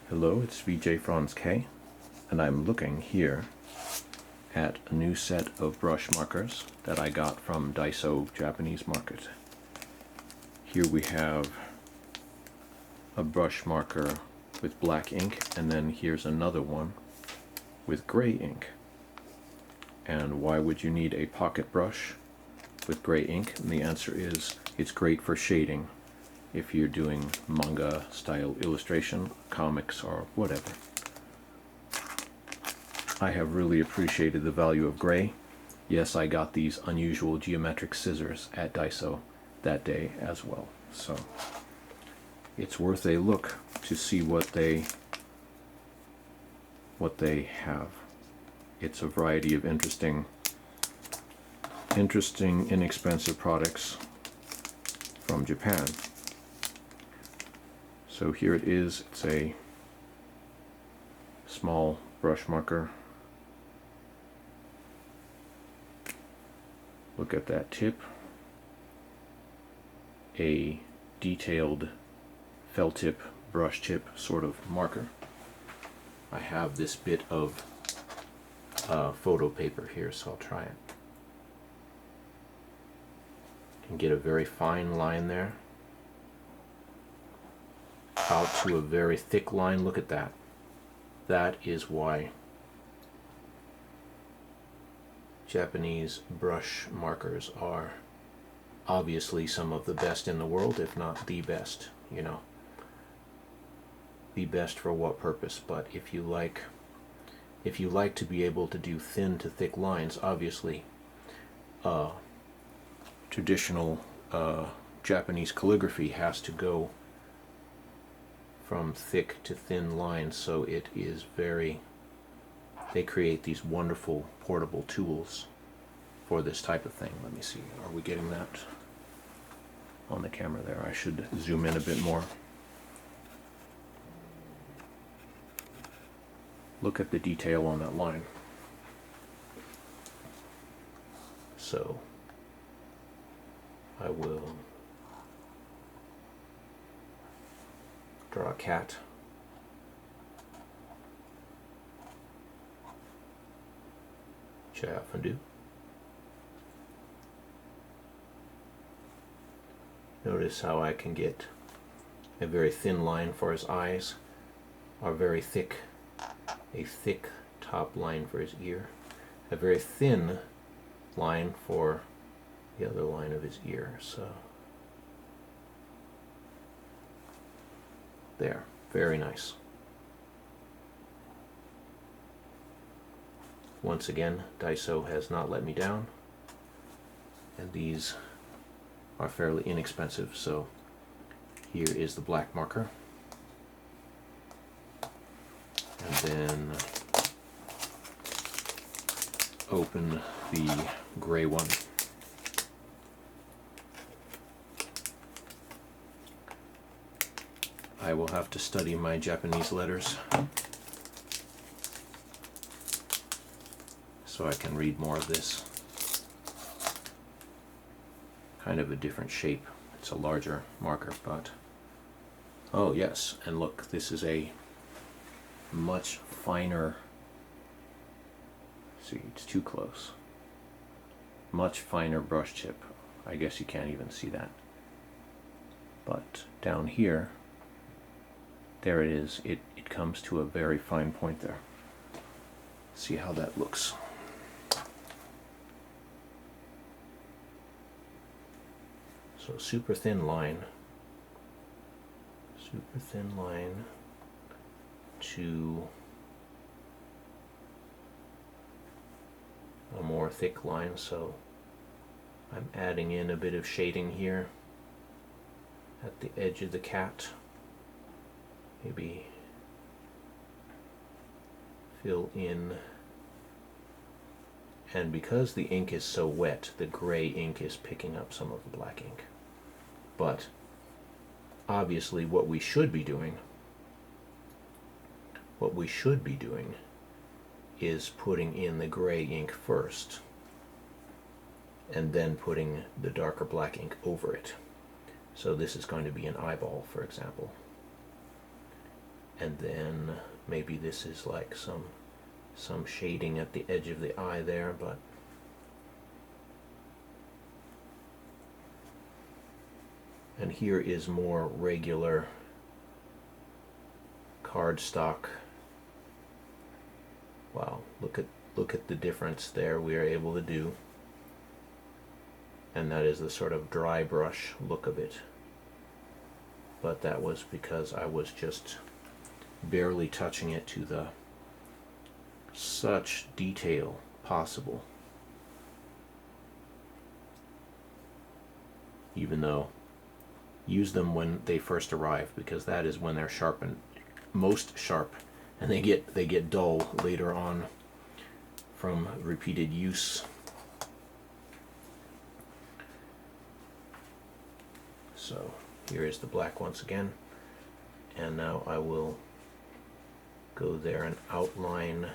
Hello, it's VJ Franz K, and I'm looking here at a new set of brush markers that I got from DAISO Japanese market. Here we have a brush marker with black ink, and then here's another one with gray ink. And why would you need a pocket brush with gray ink? And the answer is it's great for shading if you're doing manga style illustration, comics, or whatever. I have really appreciated the value of gray. Yes, I got these unusual geometric scissors at DAISO that day as well. So it's worth a look to see what they have. It's a variety of interesting, inexpensive products from Japan. So here it is. It's a small brush marker. Look at that tip. A detailed felt tip, brush tip sort of marker. I have this bit of photo paper here, so I'll try it. You can get a very fine line there, out to a very thick line. Look at that. That is why Japanese brush markers are obviously some of the best in the world, if not the best, you know. The best for what purpose? But if you like to be able to do thin to thick lines, obviously traditional Japanese calligraphy has to go from thick to thin lines, so it is they create these wonderful portable tools for this type of thing. Let me see, are we getting that on the camera there? I should zoom in a bit more. Look at the detail on that line. So I will draw a cat. Which I often do. Notice how I can get a very thin line for his eyes, or very thick, a thick top line for his ear, a very thin line for the other line of his ear. So there, very nice. Once again, DAISO has not let me down, and these are fairly inexpensive. So here is the black marker, and then open the gray one. I will have to study my Japanese letters so I can read more of this. Kind of a different shape. It's a larger marker, but oh yes, and look, this is a much finer, see, it's too close, much finer brush tip. I guess you can't even see that, but down here, there it is. It comes to a very fine point there. See how that looks. So super thin line to a more thick line. So I'm adding in a bit of shading here at the edge of the cat. Maybe fill in, and because the ink is so wet, the gray ink is picking up some of the black ink. But obviously what we should be doing is putting in the gray ink first, and then putting the darker black ink over it. So this is going to be an eyeball, for example. And then maybe this is like some shading at the edge of the eye there, but and here is more regular cardstock. Wow, look at the difference there we are able to do. And that is the sort of dry brush look of it. But that was because I was just barely touching it to the such detail possible. Even though, use them when they first arrive, because that is when they're sharpened, most sharp, and they get dull later on from repeated use. So here is the black once again, and now I will go there and outline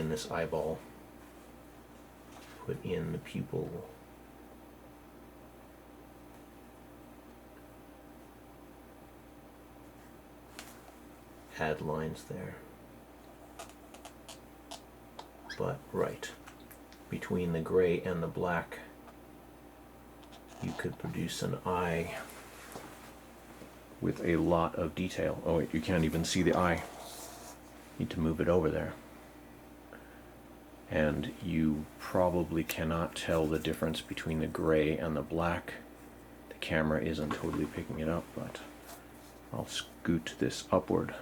this eyeball, put in the pupil, add lines there, but right between the gray and the black you could produce an eye with a lot of detail. Oh wait, you can't even see the eye. Need to move it over there. And you probably cannot tell the difference between the gray and the black. The camera isn't totally picking it up, but I'll scoot this upward.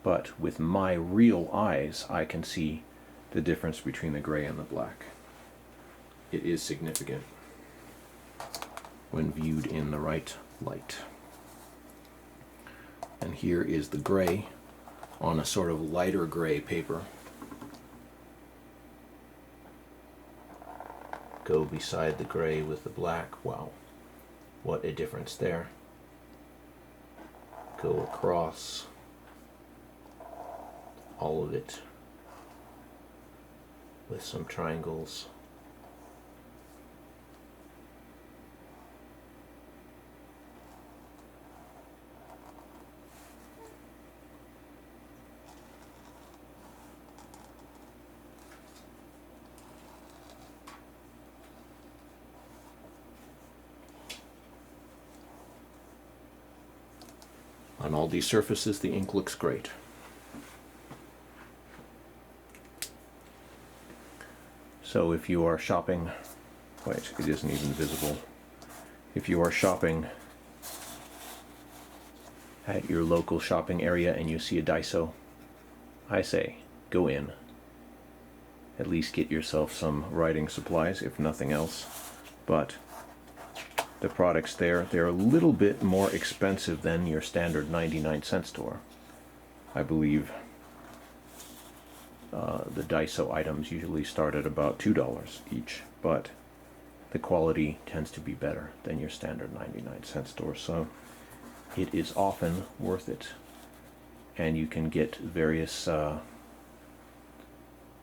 But with my real eyes, I can see the difference between the gray and the black. It is significant when viewed in the right light. And here is the gray on a sort of lighter gray paper. Go beside the gray with the black. Wow, what a difference there. Go across all of it with some triangles. On all these surfaces, the ink looks great. So if you are shopping, wait, it isn't even visible. If you are shopping at your local shopping area and you see a DAISO, I say, go in. At least get yourself some writing supplies, if nothing else. But the products there, they're a little bit more expensive than your standard 99-cent store. I believe the DAISO items usually start at about $2 each, but the quality tends to be better than your standard 99-cent store, so it is often worth it. And you can get various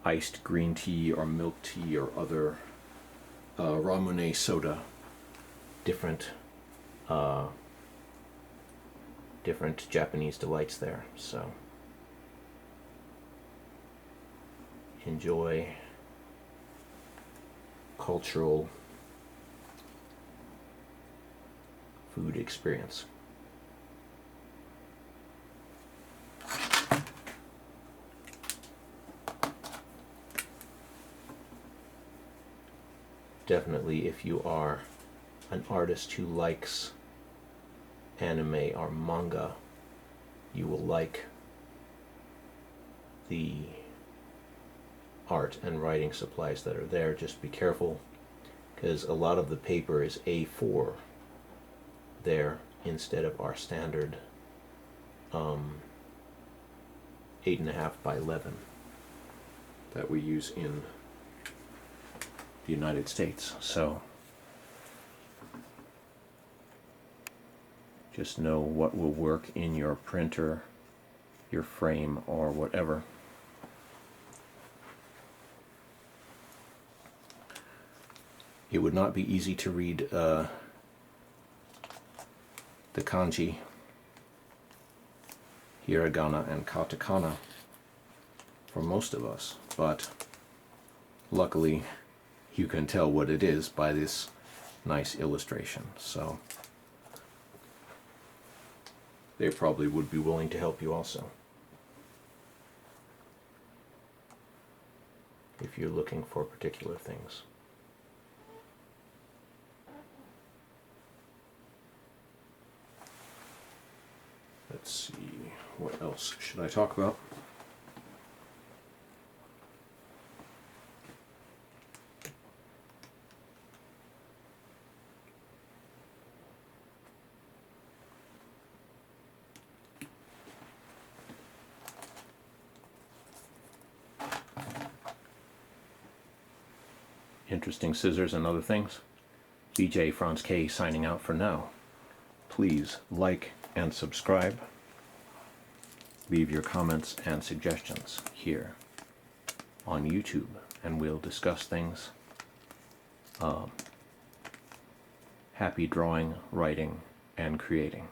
iced green tea or milk tea or other Ramune soda, different Japanese delights there. So enjoy cultural food experience. Definitely, if you are an artist who likes anime or manga, you will like the art and writing supplies that are there. Just be careful, because a lot of the paper is A4 there instead of our standard 8.5 by 11 that we use in the United States. So just know what will work in your printer, your frame, or whatever. It would not be easy to read the kanji hiragana and katakana for most of us, but luckily you can tell what it is by this nice illustration. So they probably would be willing to help you also if you're looking for particular things. Let's see, what else should I talk about? Interesting scissors and other things. BJ Franz K signing out for now. Please like and subscribe. Leave your comments and suggestions here on YouTube, and we'll discuss things. Happy drawing, writing, and creating.